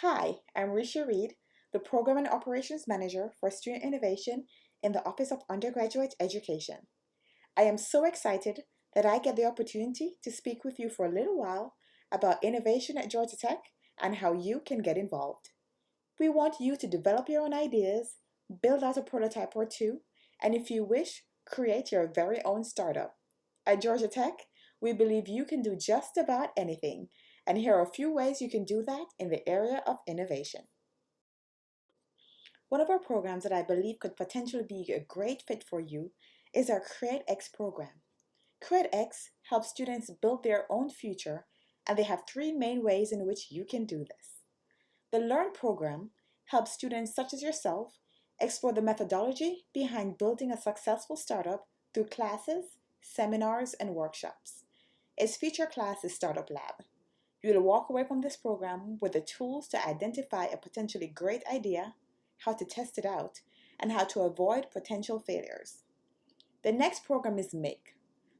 Hi, I'm Risha Reed, the Program and Operations Manager for Student Innovation in the Office of Undergraduate Education. I am so excited that I get the opportunity to speak with you for a little while about innovation at Georgia Tech and how you can get involved. We want you to develop your own ideas, build out a prototype or two, and if you wish, create your very own startup. At Georgia Tech, we believe you can do just about anything, and here are a few ways you can do that in the area of innovation. One of our programs that I believe could potentially be a great fit for you is our Createx program. Createx helps students build their own future, and they have three main ways in which you can do this. The Learn program helps students such as yourself explore the methodology behind building a successful startup through classes, seminars, and workshops. Its feature class is Startup Lab. You will walk away from this program with the tools to identify a potentially great idea, how to test it out, and how to avoid potential failures. The next program is Make.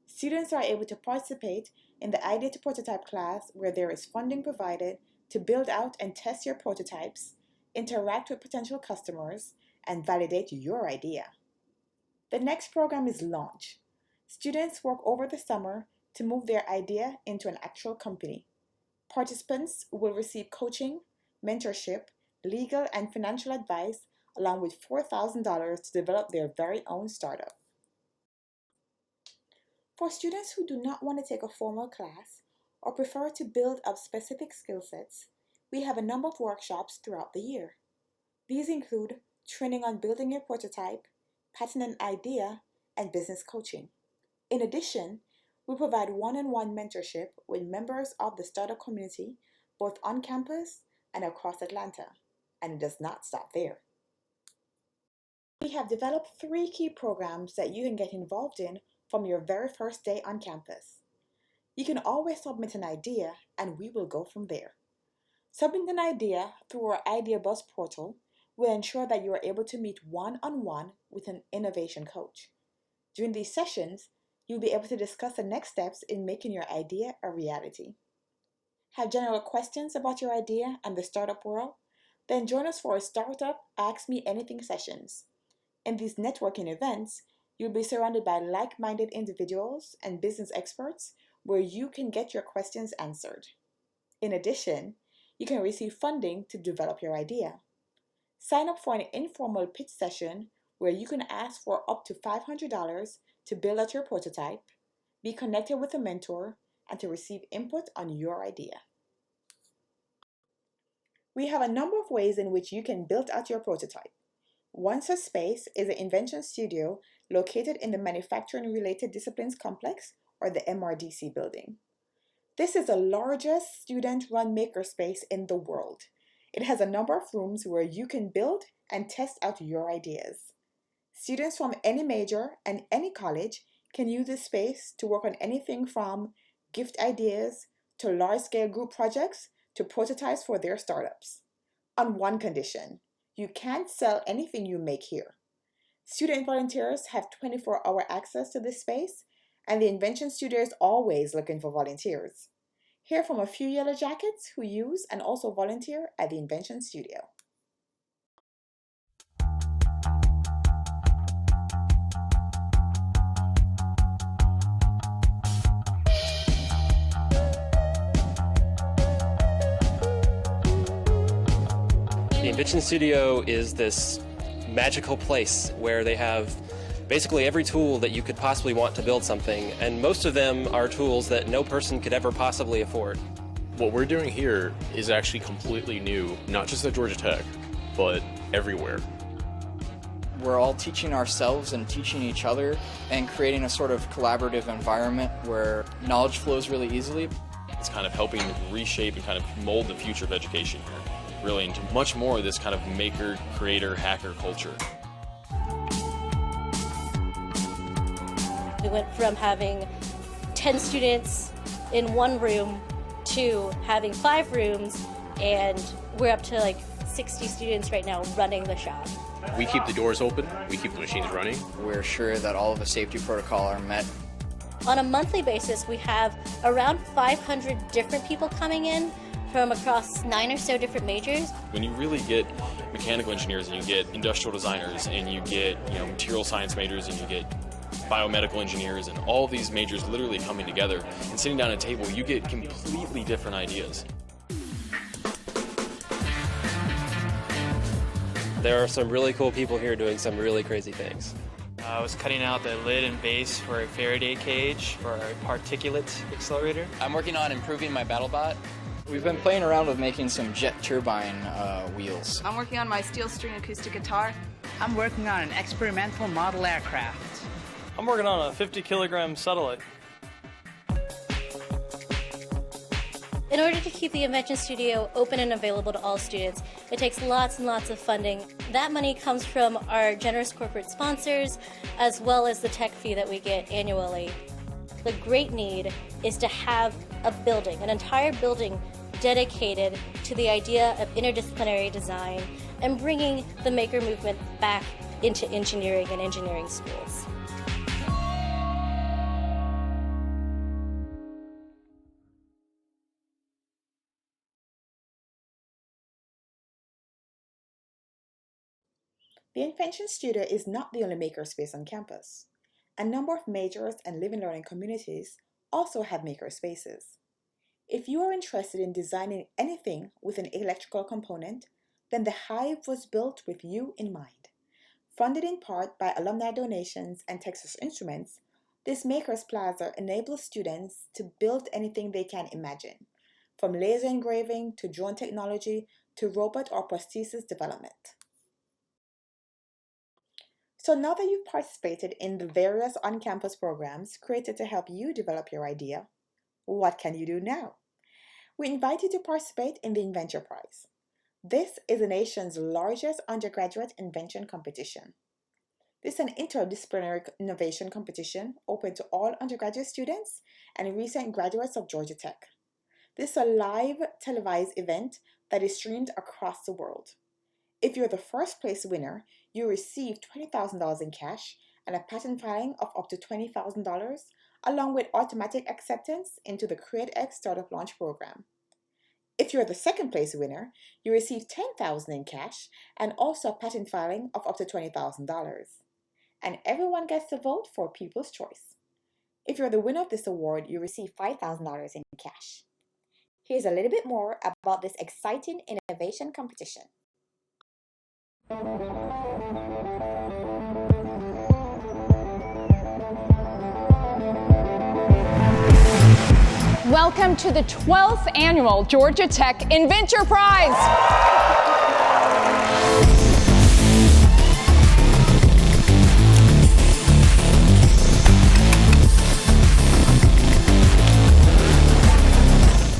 Students are able to participate in the Idea to Prototype class where there is funding provided to build out and test your prototypes, interact with potential customers, and validate your idea. The next program is Launch. Students work over the summer to move their idea into an actual company. Participants will receive coaching, mentorship, legal and financial advice, along with $4,000 to develop their very own startup. For students who do not want to take a formal class or prefer to build up specific skill sets, we have a number of workshops throughout the year. These include training on building your prototype, patenting an idea, and business coaching. In addition, we provide one-on-one mentorship with members of the startup community, both on campus and across Atlanta, and it does not stop there. We have developed 3 key programs that you can get involved in from your very first day on campus. You can always submit an idea, and we will go from there. Submitting an idea through our Idea Bus portal will ensure that you are able to meet one-on-one with an innovation coach. During these sessions, you'll be able to discuss the next steps in making your idea a reality. Have general questions about your idea and the startup world? Then join us for our Startup Ask Me Anything sessions. In these networking events, you'll be surrounded by like-minded individuals and business experts where you can get your questions answered. In addition, you can receive funding to develop your idea. Sign up for an informal pitch session where you can ask for up to $500 to build out your prototype, be connected with a mentor, and to receive input on your idea. We have a number of ways in which you can build out your prototype. One such space is the Invention Studio located in the Manufacturing Related Disciplines Complex, or the MRDC building. This is the largest student-run makerspace in the world. It has a number of rooms where you can build and test out your ideas. Students from any major and any college can use this space to work on anything from gift ideas to large-scale group projects to prototypes for their startups. On one condition, you can't sell anything you make here. Student volunteers have 24-hour access to this space, and the Invention Studio is always looking for volunteers. Hear from a few Yellow Jackets who use and also volunteer at the Invention Studio. The Invention Studio is this magical place where they have basically every tool that you could possibly want to build something, and most of them are tools that no person could ever possibly afford. What we're doing here is actually completely new, not just at Georgia Tech, but everywhere. We're all teaching ourselves and teaching each other and creating a sort of collaborative environment where knowledge flows really easily. It's kind of helping reshape and kind of mold the future of education here, really into much more of this kind of maker, creator, hacker culture. We went from having 10 students in one room to having 5 rooms, and we're up to like 60 students right now running the shop. We keep the doors open, we keep the machines running. We're sure that all of the safety protocol are met. On a monthly basis, we have around 500 different people coming in from across 9 or so different majors. When you really get mechanical engineers and you get industrial designers and you get material science majors and you get biomedical engineers and all these majors literally coming together and sitting down at a table, you get completely different ideas. There are some really cool people here doing some really crazy things. I was cutting out the lid and base for a Faraday cage for our particulate accelerator. I'm working on improving my BattleBot. We've been playing around with making some jet turbine wheels. I'm working on my steel string acoustic guitar. I'm working on an experimental model aircraft. I'm working on a 50-kilogram satellite. In order to keep the Invention Studio open and available to all students, it takes lots and lots of funding. That money comes from our generous corporate sponsors, as well as the tech fee that we get annually. The great need is to have a building, an entire building dedicated to the idea of interdisciplinary design and bringing the maker movement back into engineering and engineering schools. The Invention Studio is not the only makerspace on campus. A number of majors and living learning communities also have makerspaces. If you are interested in designing anything with an electrical component, then the Hive was built with you in mind. Funded in part by alumni donations and Texas Instruments, this Makers Plaza enables students to build anything they can imagine, from laser engraving to drone technology to robot or prosthesis development. So now that you've participated in the various on-campus programs created to help you develop your idea, what can you do now? We invite you to participate in the Inventure Prize. This is the nation's largest undergraduate invention competition. This is an interdisciplinary innovation competition open to all undergraduate students and recent graduates of Georgia Tech. This is a live televised event that is streamed across the world. If you're the first place winner, you receive $20,000 in cash and a patent filing of up to $20,000, along with automatic acceptance into the Createx Startup Launch Program. If you're the second place winner, you receive $10,000 in cash and also a patent filing of up to $20,000. And everyone gets to vote for People's Choice. If you're the winner of this award, you receive $5,000 in cash. Here's a little bit more about this exciting innovation competition. Welcome to the 12th annual Georgia Tech Inventure Prize.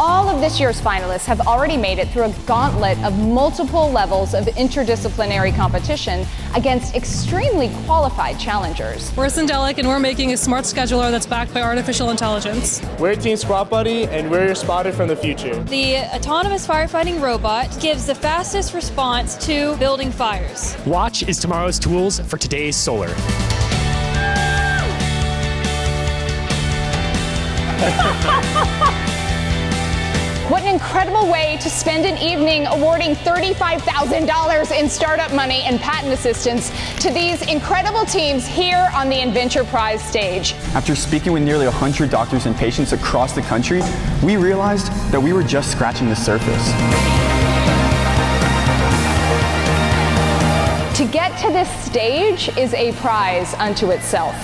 All of this year's finalists have already made it through a gauntlet of multiple levels of interdisciplinary competition against extremely qualified challengers. We're Syndelic, and we're making a smart scheduler that's backed by artificial intelligence. We're Team Squad Buddy, and we're spotted from the future. The autonomous firefighting robot gives the fastest response to building fires. Watch is tomorrow's tools for today's solar. What an incredible way to spend an evening awarding $35,000 in startup money and patent assistance to these incredible teams here on the Inventure Prize stage. After speaking with nearly 100 doctors and patients across the country, we realized that we were just scratching the surface. To get to this stage is a prize unto itself.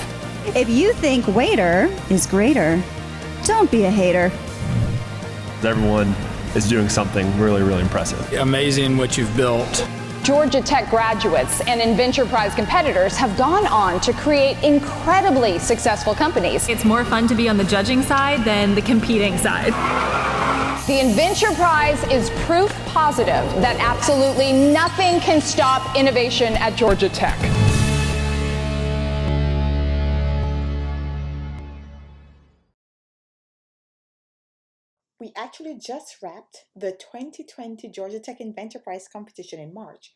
If you think waiter is greater, don't be a hater. Everyone is doing something really, really impressive. Amazing what you've built. Georgia Tech graduates and Inventure Prize competitors have gone on to create incredibly successful companies. It's more fun to be on the judging side than the competing side. The Inventure Prize is proof positive that absolutely nothing can stop innovation at Georgia Tech. We actually just wrapped the 2020 Georgia Tech Inventure Prize competition in March,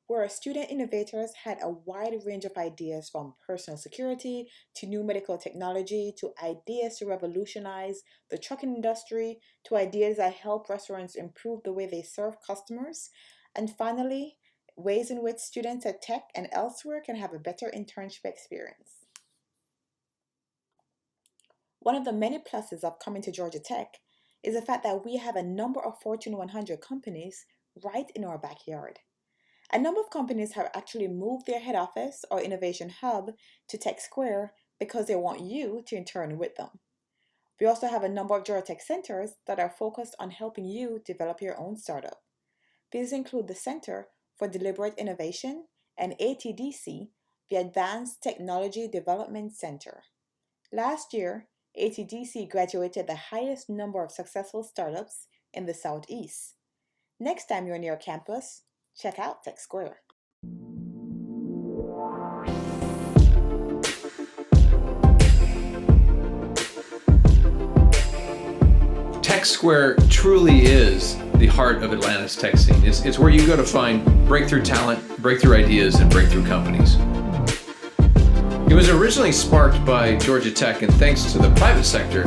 where our student innovators had a wide range of ideas from personal security to new medical technology to ideas to revolutionize the trucking industry to ideas that help restaurants improve the way they serve customers, and finally, ways in which students at Tech and elsewhere can have a better internship experience. One of the many pluses of coming to Georgia Tech is the fact that we have a number of Fortune 100 companies right in our backyard. A number of companies have actually moved their head office or innovation hub to Tech Square because they want you to intern with them. We also have a number of Georgia Tech centers that are focused on helping you develop your own startup. These include the Center for Deliberate Innovation and ATDC, the Advanced Technology Development Center. Last year, ATDC graduated the highest number of successful startups in the Southeast. Next time you're near campus, check out Tech Square. Tech Square truly is the heart of Atlanta's tech scene. It's where you go to find breakthrough talent, breakthrough ideas, and breakthrough companies. It was originally sparked by Georgia Tech, and thanks to the private sector,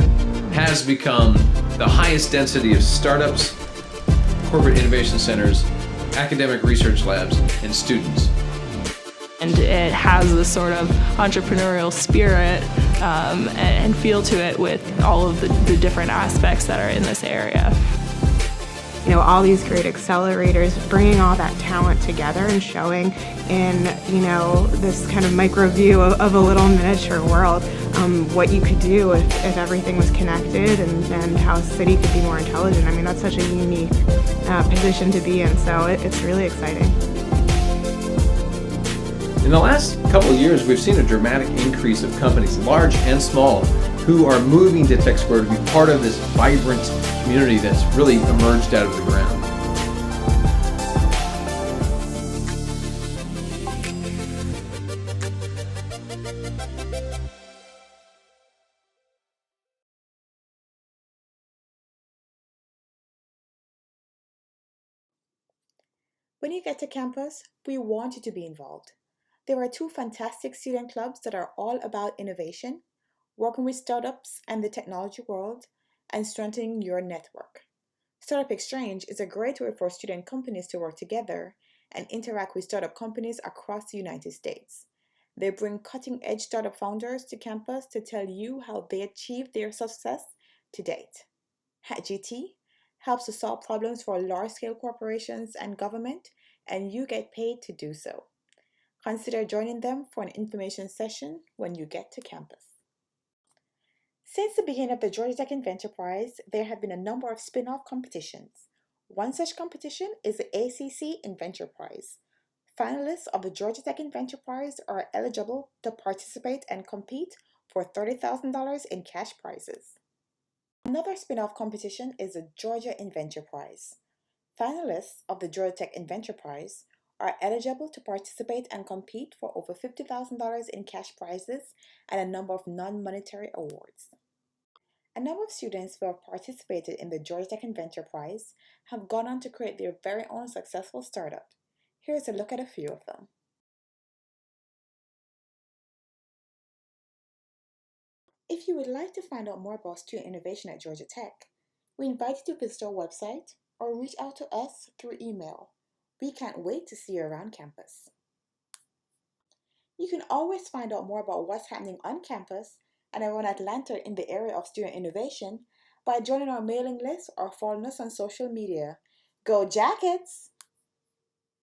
has become the highest density of startups, corporate innovation centers, academic research labs, and students. And it has this sort of entrepreneurial spirit and feel to it with all of the different aspects that are in this area. You know, all these great accelerators, bringing all that talent together and showing in, you know, this kind of micro view of a little miniature world, what you could do if everything was connected and how a city could be more intelligent. I mean, that's such a unique position to be in, so it's really exciting. In the last couple of years, we've seen a dramatic increase of companies, large and small, who are moving to Tech Square to be part of this vibrant community that's really emerged out of the ground. When you get to campus, we want you to be involved. There are 2 fantastic student clubs that are all about innovation, working with startups and the technology world, and strengthening your network. Startup Exchange is a great way for student companies to work together and interact with startup companies across the United States. They bring cutting-edge startup founders to campus to tell you how they achieved their success to date. Hat GT helps to solve problems for large-scale corporations and government, and you get paid to do so. Consider joining them for an information session when you get to campus. Since the beginning of the Georgia Tech Inventure Prize, there have been a number of spin-off competitions. One such competition is the ACC Inventure Prize. Finalists of the Georgia Tech Inventure Prize are eligible to participate and compete for $30,000 in cash prizes. Another spin-off competition is the Georgia Inventure Prize. Finalists of the Georgia Tech Inventure Prize are eligible to participate and compete for over $50,000 in cash prizes and a number of non-monetary awards. A number of students who have participated in the Georgia Tech Inventure Prize have gone on to create their very own successful startup. Here's a look at a few of them. If you would like to find out more about student innovation at Georgia Tech, we invite you to visit our website or reach out to us through email. We can't wait to see you around campus. You can always find out more about what's happening on campus and around Atlanta in the area of student innovation by joining our mailing list or following us on social media. Go Jackets!